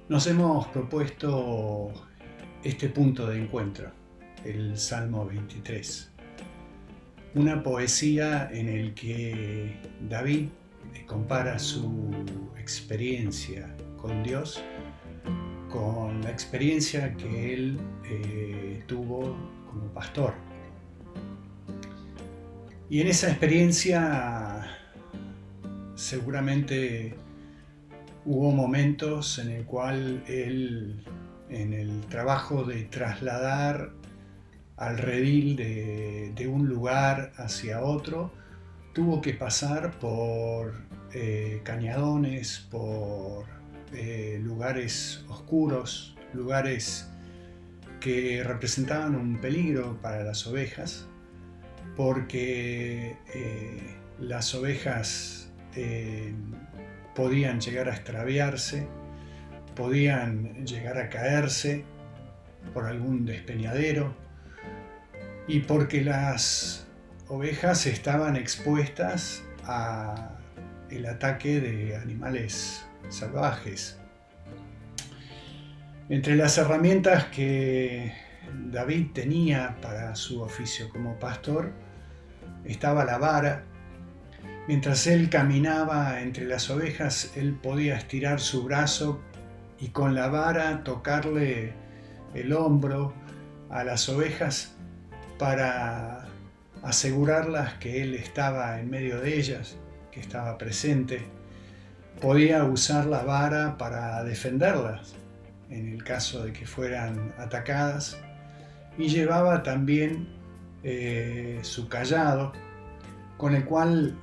Nos hemos propuesto este punto de encuentro, el Salmo 23, una poesía en el que David compara su experiencia con Dios con la experiencia que él tuvo como pastor. Y en esa experiencia seguramente hubo momentos en el cual él, en el trabajo de trasladar al redil de un lugar hacia otro, tuvo que pasar por cañadones, por lugares oscuros, lugares que representaban un peligro para las ovejas, porque las ovejas podían llegar a extraviarse, podían llegar a caerse por algún despeñadero y porque las ovejas estaban expuestas al ataque de animales salvajes. Entre las herramientas que David tenía para su oficio como pastor estaba la vara. Mientras él caminaba entre las ovejas, él podía estirar su brazo y con la vara tocarle el hombro a las ovejas para asegurarlas que él estaba en medio de ellas, que estaba presente. Podía usar la vara para defenderlas en el caso de que fueran atacadas, y llevaba también su cayado, con el cual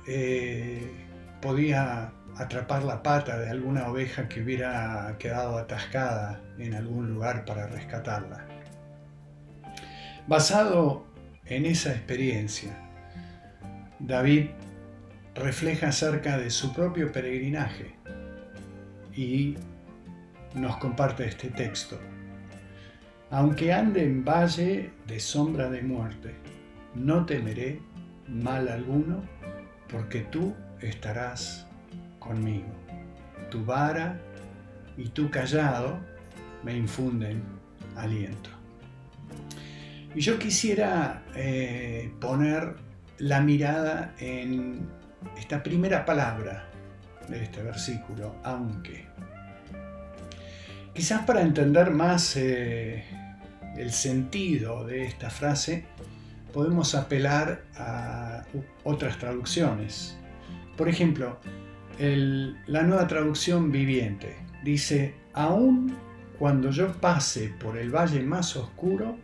podía atrapar la pata de alguna oveja que hubiera quedado atascada en algún lugar para rescatarla. Basado en esa experiencia, David refleja acerca de su propio peregrinaje y nos comparte este texto. Aunque ande en valle de sombra de muerte, no temeré mal alguno, porque tú estarás conmigo. Tu vara y tu cayado me infunden aliento. Y yo quisiera poner la mirada en esta primera palabra de este versículo, aunque. Quizás para entender más el sentido de esta frase, podemos apelar a otras traducciones. Por ejemplo, la Nueva Traducción Viviente dice: aun cuando yo pase por el valle más oscuro,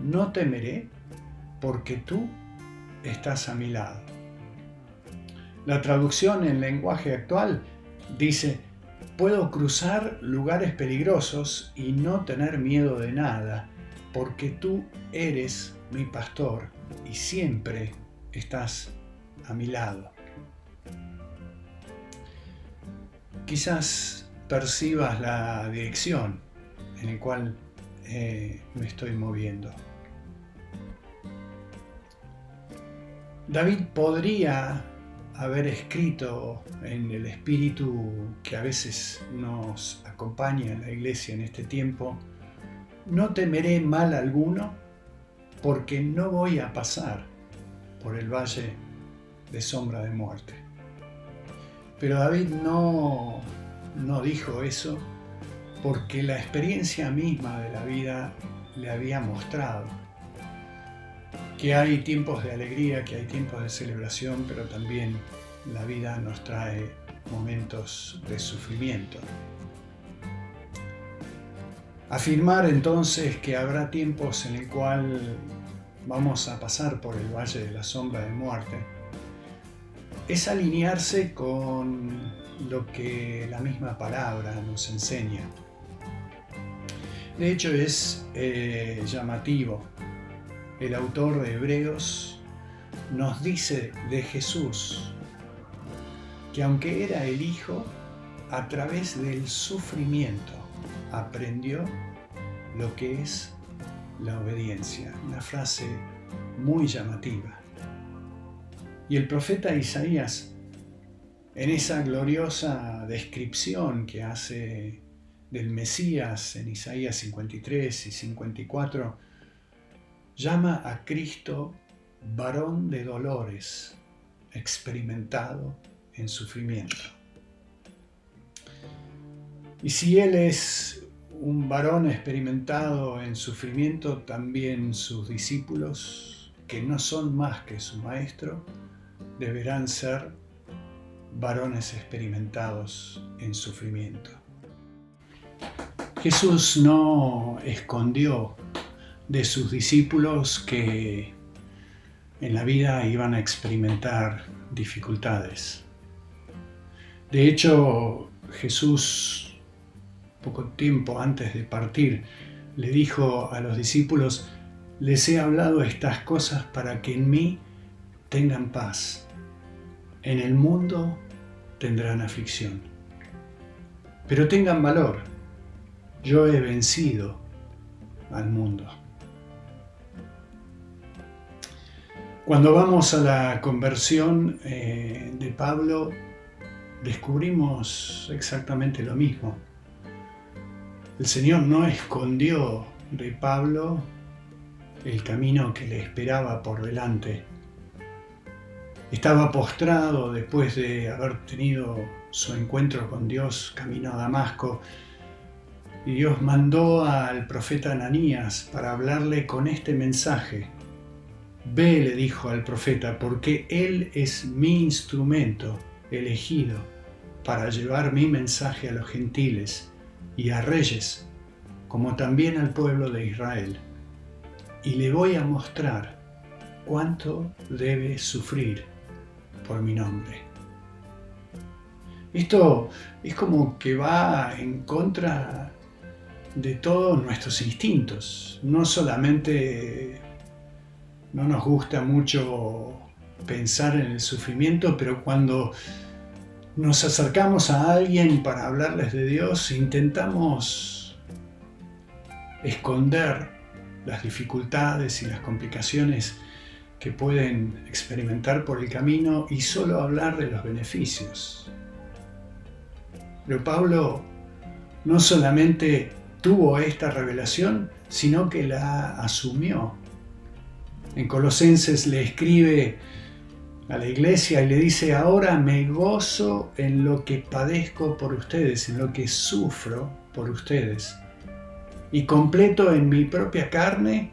no temeré, porque tú estás a mi lado. La traducción en lenguaje actual dice: puedo cruzar lugares peligrosos y no tener miedo de nada, porque tú eres mi pastor y siempre estás a mi lado. Quizás percibas la dirección en la cual me estoy moviendo. David podría haber escrito en el espíritu que a veces nos acompaña en la iglesia en este tiempo: no temeré mal alguno, porque no voy a pasar por el valle de sombra de muerte. Pero David no dijo eso, porque la experiencia misma de la vida le había mostrado que hay tiempos de alegría, que hay tiempos de celebración, pero también la vida nos trae momentos de sufrimiento. Afirmar entonces que habrá tiempos en el cual vamos a pasar por el valle de la sombra de muerte es alinearse con lo que la misma palabra nos enseña. De hecho, es llamativo. El autor de Hebreos nos dice de Jesús que aunque era el Hijo, a través del sufrimiento aprendió lo que es la obediencia. Una frase muy llamativa. Y el profeta Isaías, en esa gloriosa descripción que hace del Mesías en Isaías 53 y 54, llama a Cristo varón de dolores, experimentado en sufrimiento. Y si Él es un varón experimentado en sufrimiento, también sus discípulos, que no son más que su Maestro, deberán ser varones experimentados en sufrimiento. Jesús no escondió de sus discípulos que en la vida iban a experimentar dificultades. De hecho, Jesús, poco tiempo antes de partir, le dijo a los discípulos: les he hablado estas cosas para que en mí tengan paz. En el mundo tendrán aflicción. Pero tengan valor, yo he vencido al mundo. Cuando vamos a la conversión de Pablo, descubrimos exactamente lo mismo. El Señor no escondió de Pablo el camino que le esperaba por delante. Estaba postrado después de haber tenido su encuentro con Dios camino a Damasco, y Dios mandó al profeta Ananías para hablarle con este mensaje. Ve, le dijo al profeta, porque él es mi instrumento elegido para llevar mi mensaje a los gentiles y a reyes, como también al pueblo de Israel. Y le voy a mostrar cuánto debe sufrir por mi nombre. Esto es como que va en contra de todos nuestros instintos. No solamente no nos gusta mucho pensar en el sufrimiento, pero cuando nos acercamos a alguien para hablarles de Dios, intentamos esconder las dificultades y las complicaciones que pueden experimentar por el camino y solo hablar de los beneficios. Pero Pablo no solamente tuvo esta revelación, sino que la asumió. En Colosenses le escribe a la iglesia y le dice: ahora me gozo en lo que padezco por ustedes, en lo que sufro por ustedes, y completo en mi propia carne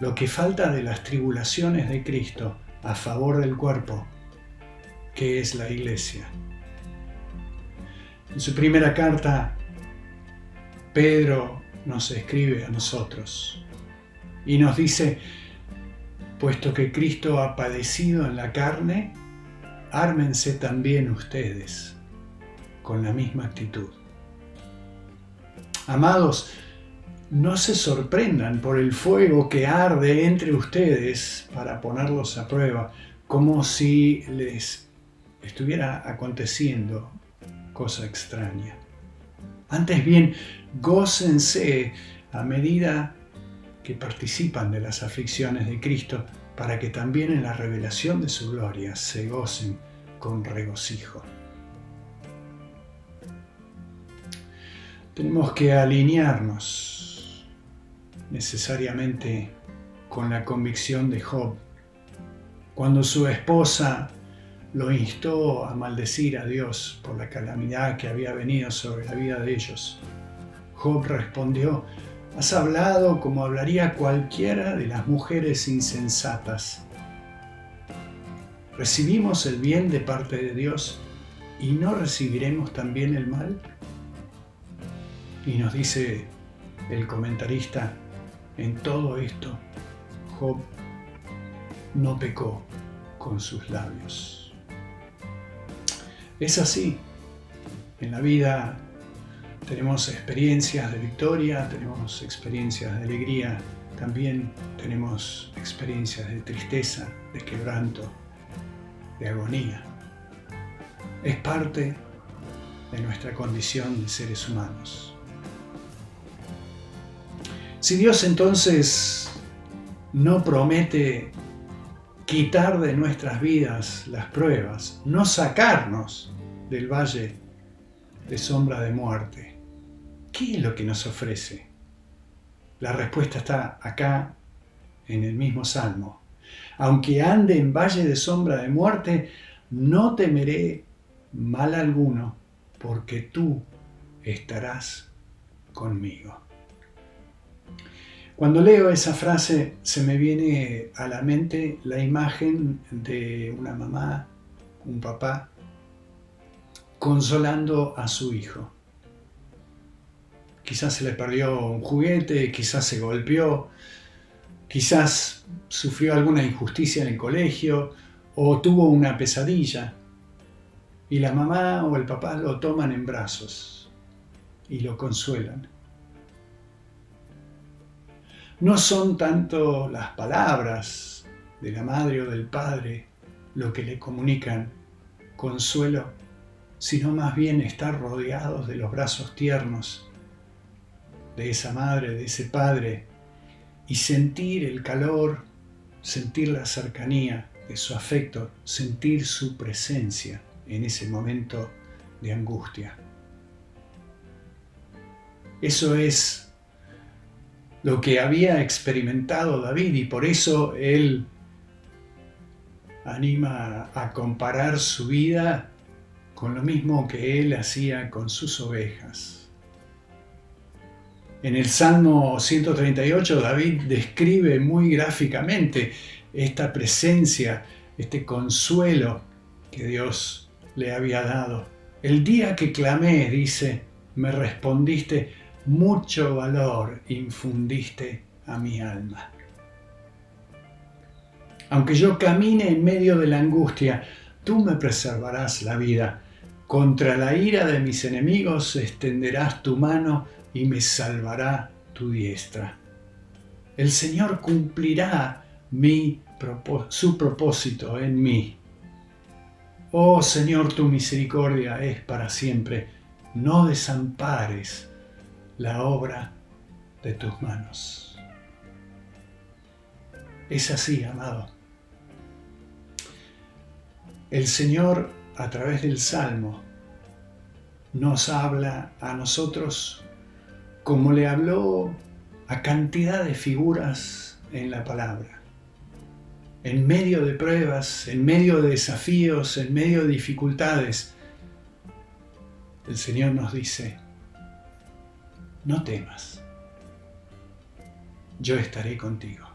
lo que falta de las tribulaciones de Cristo a favor del cuerpo, que es la iglesia. En su primera carta, Pedro nos escribe a nosotros y nos dice: puesto que Cristo ha padecido en la carne, ármense también ustedes con la misma actitud. Amados, no se sorprendan por el fuego que arde entre ustedes para ponerlos a prueba, como si les estuviera aconteciendo cosa extraña. Antes bien, gócense a medida que participan de las aflicciones de Cristo, para que también en la revelación de su gloria se gocen con regocijo. Tenemos que alinearnos necesariamente con la convicción de Job. Cuando su esposa lo instó a maldecir a Dios por la calamidad que había venido sobre la vida de ellos, Job respondió: has hablado como hablaría cualquiera de las mujeres insensatas. ¿Recibimos el bien de parte de Dios y no recibiremos también el mal? Y nos dice el comentarista: en todo esto, Job no pecó con sus labios. Es así. En la vida tenemos experiencias de victoria, tenemos experiencias de alegría, también tenemos experiencias de tristeza, de quebranto, de agonía. Es parte de nuestra condición de seres humanos. Si Dios entonces no promete quitar de nuestras vidas las pruebas, no sacarnos del valle de sombra de muerte, ¿Qué es lo que nos ofrece? La respuesta está acá en el mismo Salmo. Aunque ande en valle de sombra de muerte, no temeré mal alguno, porque tú estarás conmigo. Cuando leo esa frase se me viene a la mente la imagen de una mamá, un papá, consolando a su hijo. Quizás se le perdió un juguete, quizás se golpeó, quizás sufrió alguna injusticia en el colegio o tuvo una pesadilla. Y la mamá o el papá lo toman en brazos y lo consuelan. No son tanto las palabras de la madre o del padre lo que le comunican consuelo, sino más bien estar rodeados de los brazos tiernos de esa madre, de ese padre, y sentir el calor, sentir la cercanía de su afecto, sentir su presencia en ese momento de angustia. Eso es lo que había experimentado David y por eso él anima a comparar su vida con lo mismo que él hacía con sus ovejas. En el Salmo 138 David describe muy gráficamente esta presencia, este consuelo que Dios le había dado. El día que clamé, dice, me respondiste, mucho valor infundiste a mi alma. Aunque yo camine en medio de la angustia, tú me preservarás la vida. Contra la ira de mis enemigos extenderás tu mano y me salvará tu diestra. El Señor cumplirá su propósito en mí. Oh Señor, tu misericordia es para siempre. No desampares la obra de tus manos. Es así, amado. El Señor, a través del Salmo, nos habla a nosotros como le habló a cantidad de figuras en la palabra. En medio de pruebas, en medio de desafíos, en medio de dificultades, el Señor nos dice, no temas, yo estaré contigo.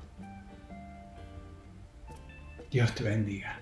Dios te bendiga.